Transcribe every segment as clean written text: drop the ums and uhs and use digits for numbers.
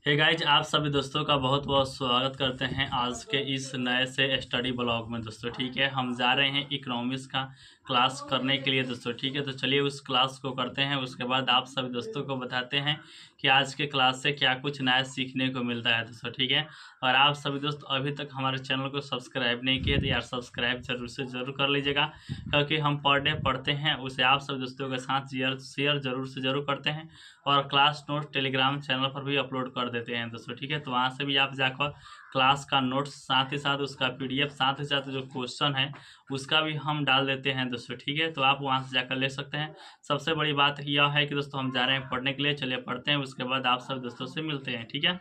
Hey guys, आप सभी दोस्तों का बहुत बहुत स्वागत करते हैं आज के इस नए से स्टडी ब्लॉग में। दोस्तों ठीक है, हम जा रहे हैं इकोनॉमिक्स का क्लास करने के लिए। दोस्तों ठीक है, तो चलिए उस क्लास को करते हैं। उसके बाद आप सभी दोस्तों को बताते हैं कि आज के क्लास से क्या कुछ नया सीखने को मिलता है। दोस्तों ठीक है, और आप सभी दोस्त अभी तक हमारे चैनल को सब्सक्राइब नहीं किए तो यार सब्सक्राइब जरूर से ज़रूर कर लीजिएगा, क्योंकि हम पर डे पढ़ते हैं उसे आप सभी दोस्तों के साथ शेयर जरूर से ज़रूर करते हैं। और क्लास नोट टेलीग्राम चैनल पर भी अपलोड कर देते हैं दोस्तों ठीक है, तो वहाँ से भी आप जाकर क्लास का नोट्स साथ ही साथ उसका पीडीएफ साथ ही साथ जो क्वेश्चन है उसका भी हम डाल देते हैं दोस्तों ठीक है, तो आप वहाँ से जाकर ले सकते हैं। सबसे बड़ी बात यह है कि दोस्तों हम जा रहे हैं पढ़ने के लिए, चलिए पढ़ते हैं, उसके बाद आप सब दोस्तों से मिलते हैं ठीक है।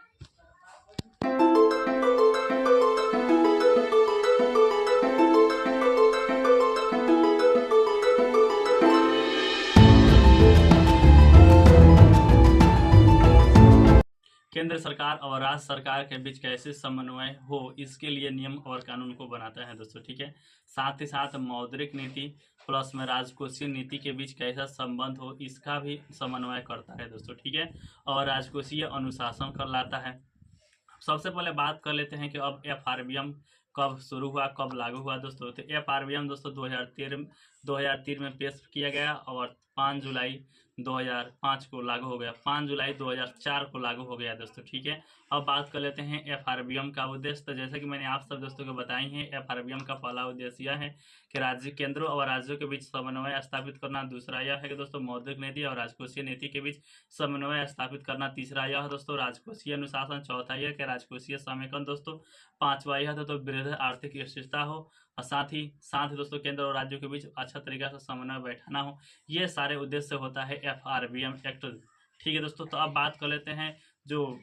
केंद्र सरकार और राज्य सरकार के बीच कैसे समन्वय हो, इसके लिए नियम और कानून को बनाता है दोस्तों ठीक है। साथ ही साथ मौद्रिक नीति प्लस में राजकोषीय नीति के बीच कैसा संबंध हो, इसका भी समन्वय करता है दोस्तों ठीक है। और राजकोषीय अनुशासन कर लाता है। सबसे पहले बात कर लेते हैं कि अब एफआरबीएम कब शुरू हुआ, कब लागू हुआ दोस्तों। तो एफआरबीएम दोस्तों 2013 में पेश किया गया और 5 जुलाई 2005 को लागू हो गया, 5 जुलाई 2004 को लागू हो गया दोस्तों ठीक है। अब बात कर लेते हैं एफआरबीएम का उद्देश्य। तो जैसे कि मैंने आप सब दोस्तों को बताई है, एफआरबीएम का पहला उद्देश्य यह है कि राज्य केंद्रों और राज्यों के बीच समन्वय स्थापित करना। दूसरा यह है कि दोस्तों मौद्रिक नीति और राजकोषीय नीति के बीच समन्वय स्थापित करना। तीसरा यह दोस्तों राजकोषीय अनुशासन। चौथा यह कि राजकोषीय समेकन दोस्तों। पांचवा यह दोस्तों वृहद आर्थिक स्थिरता हो, और साथ ही दोस्तों केंद्र और राज्यों के बीच अच्छा तरीका से समन्वय बैठाना हो। ये सारे उद्देश्य होता है एफआरबीएम एक्ट ठीक है दोस्तों। तो अब बात कर लेते हैं जो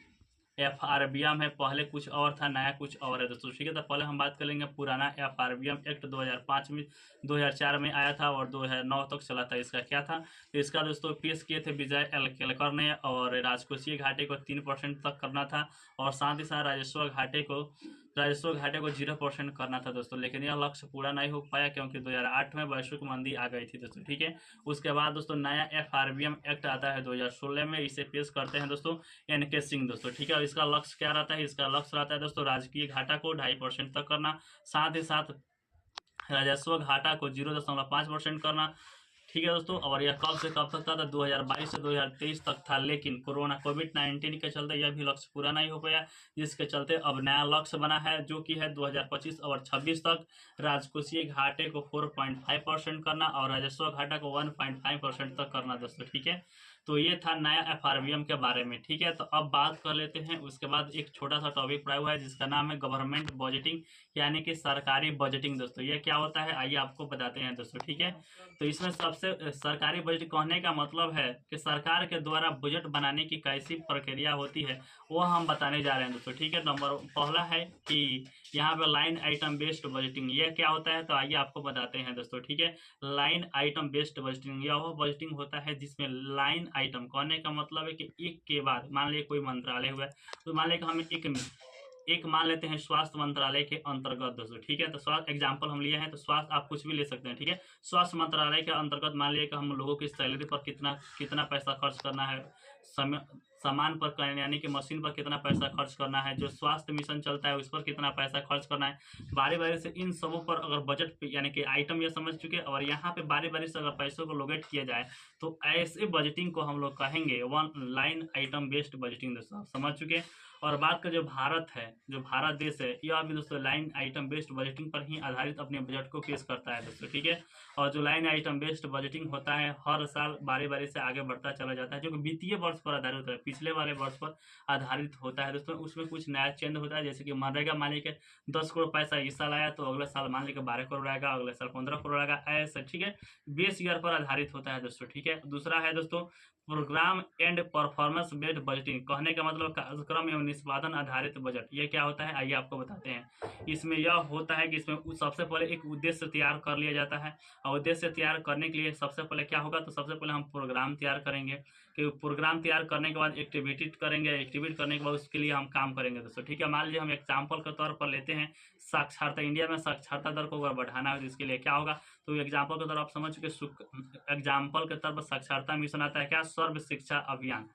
एफआरबीएम है, पहले कुछ और था, नया कुछ और है दोस्तों ठीक है। तो पहले हम बात कर लेंगे पुराना एफआरबीएम एक्ट 2005 में 2004 में आया था और 2009 तक चला था। इसका क्या था, तो इसका दोस्तों पेश किए थे विजय एल केलकर ने, और राजकोषीय घाटे को 3% तक करना था, और साथ ही साथ राजस्व घाटे को 0% करना था दोस्तों। लेकिन यह लक्ष्य पूरा नहीं हो पाया क्योंकि 2008 में वैश्विक मंदी आ गई थी दोस्तों ठीक है। उसके बाद दोस्तों नया एफआरबीएम एक्ट आता है 2016 में, इसे पेश करते हैं दोस्तों एनके सिंह दोस्तों ठीक है। और इसका लक्ष्य क्या रहता है, इसका लक्ष्य रहता है दोस्तों राजकीय घाटा को 2.5% तक करना, साथ ही साथ राजस्व घाटा को 0.5% करना ठीक है दोस्तों। और यह कब से कब तक था, 2022 से 2023 तक था, लेकिन कोविड-19 के चलते यह भी लक्ष्य पूरा नहीं हो पाया, जिसके चलते अब नया लक्ष्य बना है जो कि है 2025 और 26 तक राजकोषीय घाटे को 4.5% करना और राजस्व घाटा को 1.5% तक करना दोस्तों ठीक है। तो ये था नया एफआरबीएम के बारे में ठीक है। तो अब बात कर लेते हैं, उसके बाद एक छोटा सा टॉपिक पड़ा हुआ है जिसका नाम है गवर्नमेंट बजटिंग, यानी कि सरकारी बजटिंग दोस्तों। ये क्या होता है आइए आपको बताते हैं दोस्तों ठीक है। तो इसमें सबसे सरकारी बजट कहने का मतलब है कि सरकार के द्वारा बजट बनाने की कैसी प्रक्रिया होती है वो हम बताने जा रहे हैं दोस्तों ठीक है। नंबर पहला है कि यहाँ पे लाइन आइटम बेस्ड बजटिंग, ये क्या होता है तो आइए आपको बताते हैं दोस्तों ठीक है। लाइन आइटम बेस्ड बजटिंग यह वो बजटिंग होता है जिसमें लाइन आइटम कहने का मतलब है कि एक के बाद मान लीजिए कोई मंत्रालय हुआ, तो मान लीजिए हम एक मान लेते हैं स्वास्थ्य मंत्रालय के अंतर्गत दोस्तों ठीक है। तो स्वास्थ्य एग्जाम्पल हम लिए हैं, तो स्वास्थ्य आप कुछ भी ले सकते हैं ठीक है। स्वास्थ्य मंत्रालय के अंतर्गत मान लीजिए कि हम लोगों की सैलरी पर कितना कितना पैसा खर्च करना है, समय सामान पर यानी कि मशीन पर कितना पैसा खर्च करना है, जो स्वास्थ्य मिशन चलता है उस पर कितना पैसा खर्च करना है, बारी बारी से इन सबों पर अगर बजट यानी कि आइटम ये समझ चुके और यहाँ पे बारी बारी से अगर पैसों को लोकेट किया जाए तो ऐसे बजटिंग को हम लोग कहेंगे one line item based budgeting दोस्तों, समझ चुके। और बात का जो भारत है, जो भारत देश है, यह भी दोस्तों लाइन आइटम बेस्ड बजटिंग पर ही आधारित अपने बजट को पेश करता है दोस्तों ठीक है। और जो लाइन आइटम बेस्ड बजटिंग होता है हर साल बारी बारी से आगे बढ़ता चला जाता है, जो कि वित्तीय वर्ष पर आधारित होता है, पिछले वाले वर्ष पर आधारित होता है दोस्तों। उसमें कुछ नया चेंज होता है, जैसे कि मनरेगा मान लीजिए 10 करोड़ पैसा इस साल आया तो अगले साल मान लीजिए 12 करोड़ आएगा, अगले साल 15 करोड़ आएगा, ऐसा ठीक है। बेस ईयर पर आधारित होता है दोस्तों ठीक है। दूसरा है दोस्तों programme and performance based budgeting, कहने का मतलब कार्यक्रम एवं निष्पादन आधारित बजट। ये क्या होता है आइए आपको बताते हैं। इसमें यह होता है कि इसमें सबसे पहले एक उद्देश्य तैयार कर लिया जाता है, और उद्देश्य तैयार करने के लिए सबसे पहले क्या होगा, तो सबसे पहले हम प्रोग्राम तैयार करेंगे, कि प्रोग्राम तैयार करने के बाद एक्टिविटी करेंगे, एक्टिविटी करने के बाद उसके लिए हम काम करेंगे दोस्तों ठीक है। मान लीजिए हम एग्जाम्पल के तौर पर लेते हैं साक्षरता, इंडिया में साक्षरता दर को अगर बढ़ाना है तो इसके लिए क्या होगा, तो एग्जाम्पल के तौर आप समझ चुके। एग्जाम्पल के तौर पर साक्षरता मिशन आता है क्या, सर्व शिक्षा अभियान।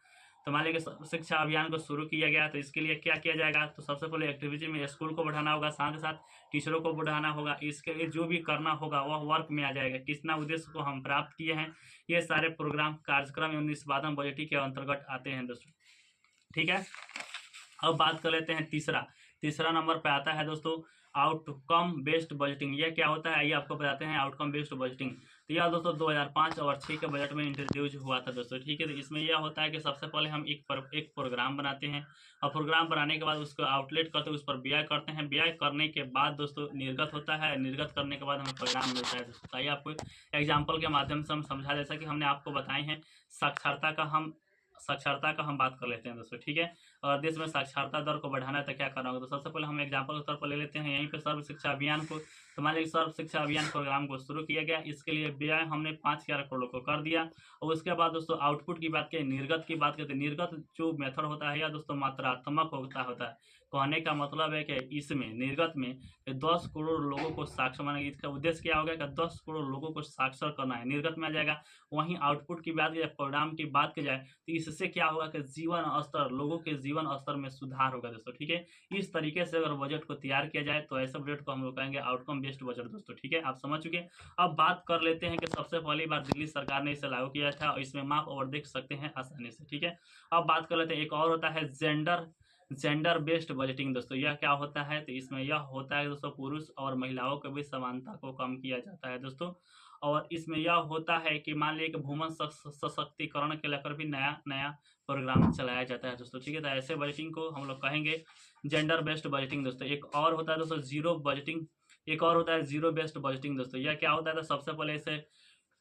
तो मान लीजिए शिक्षा अभियान को शुरू किया गया, तो इसके लिए क्या किया जाएगा, तो सबसे पहले एक्टिविटी में स्कूल को बढ़ाना होगा, साथ ही साथ टीचरों को बढ़ाना होगा। इसके लिए जो भी करना होगा वह वर्क में आ जाएगा। कितना उद्देश्य को हम प्राप्त किए हैं, ये सारे प्रोग्राम कार्यक्रम एवं निष्पादन बजटीय के अंतर्गत आते हैं दोस्तों, ठीक है। अब बात कर लेते हैं तीसरा नंबर पे आता है दोस्तों आउटकम बेस्ड बजटिंग। यह क्या होता है आइए आपको बताते हैं आउटकम बेस्ड बजटिंग। तो यह दोस्तों 2005 और 6 के बजट में इंट्रोड्यूस हुआ था दोस्तों, ठीक है। तो इसमें यह होता है कि सबसे पहले हम एक प्रोग्राम बनाते हैं, और प्रोग्राम बनाने के बाद उसको आउटलेट करते हैं, उस पर व्यय करते हैं। व्यय करने के बाद दोस्तों निर्गत होता है, निर्गत करने के बाद हमें परिणाम मिलता है दोस्तों। आइए आपको एग्जाम्पल के माध्यम से हम समझा, जैसा कि हमने आपको बताए हैं साक्षरता का हम बात कर लेते हैं दोस्तों, ठीक है। और देश में साक्षरता दर को बढ़ाना है तो क्या करना होगा, तो सबसे पहले हम एग्जाम्पल के तौर पर ले लेते हैं यहीं पे सर्व शिक्षा अभियान को। तो मान लीजिए सर्व शिक्षा अभियान प्रोग्राम को शुरू किया गया, इसके लिए व्यय हमने 5,11 करोड़ को कर दिया। और उसके बाद दोस्तों आउटपुट की बात करें, निर्गत की बात करते हैं। निर्गत जो मेथड होता है या दोस्तों मात्रात्मक होता है। कहने का मतलब है कि इसमें निर्गत में 10 करोड़ लोगों को साक्षर माना, इसका उद्देश्य क्या होगा कि 10 करोड़ लोगों को साक्षर करना है, निर्गत में आ जाएगा। वहीं आउटपुट की बात की जाए, परिणाम की बात की जाए, तो इससे क्या होगा कि जीवन स्तर, लोगों के जीवन स्तर में सुधार होगा दोस्तों, ठीक है। इस तरीके से अगर बजट को तैयार किया जाए तो ऐसे बजट को हम लोग कहेंगे आउटकम बेस्ड बजट दोस्तों, ठीक है। आप समझ चुके हैं। अब बात कर लेते हैं कि सबसे पहली बार दिल्ली सरकार ने इसे लागू किया था, और इसमें माप और देख सकते हैं आसानी से, ठीक है। अब बात कर लेते हैं एक और होता है जेंडर बेस्ड बजटिंग दोस्तों। यह क्या होता है, तो इसमें यह होता है दोस्तों पुरुष और महिलाओं के बीच समानता को कम किया जाता है दोस्तों। और इसमें यह होता है कि मान लीजिए कि भूमन सशक्तिकरण के लेकर भी नया प्रोग्राम चलाया जाता है दोस्तों, ठीक है। तो ऐसे बजटिंग को हम लोग कहेंगे जेंडर बेस्ड बजटिंग दोस्तों। एक और होता है दोस्तों जीरो बेस्ड बजटिंग दोस्तों। यह क्या होता है, तो सबसे पहले इसे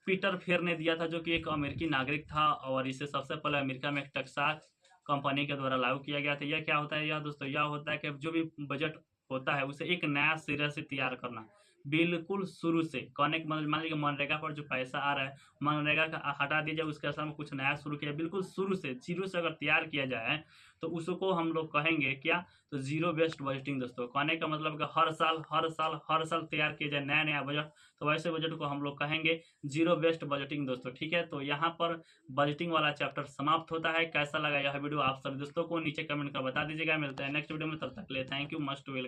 पीटर फेयर ने दिया था, जो कि एक अमेरिकी नागरिक था, और इसे सबसे पहले अमेरिका में एक टेक्सास कंपनी के द्वारा लागू किया गया था। यह क्या होता है, यह दोस्तों यह होता है कि जो भी बजट होता है उसे एक नया सिरे से तैयार करना, बिल्कुल शुरू से। कहने का मतलब मान लीजिए मनरेगा पर जो पैसा आ रहा है, मनरेगा का हटा दीजिए, उसके असर में कुछ नया शुरू किया, बिल्कुल शुरू से जीरो से अगर तैयार किया जाए तो उसको हम लोग कहेंगे क्या, तो जीरो बेस्ड बजटिंग दोस्तों। कहने का मतलब कि हर साल तैयार किया जाए नया बजट, तो वैसे बजट को हम लोग कहेंगे जीरो बेस्ड बजटिंग दोस्तों, ठीक है। तो यहाँ पर बजटिंग वाला चैप्टर समाप्त होता है। कैसा लगा यह वीडियो आप सभी दोस्तों को नीचे कमेंट कर बता दीजिएगा। मिलता है नेक्स्ट वीडियो में, तब तक के लिए थैंक यू, मस्ट वेलकम।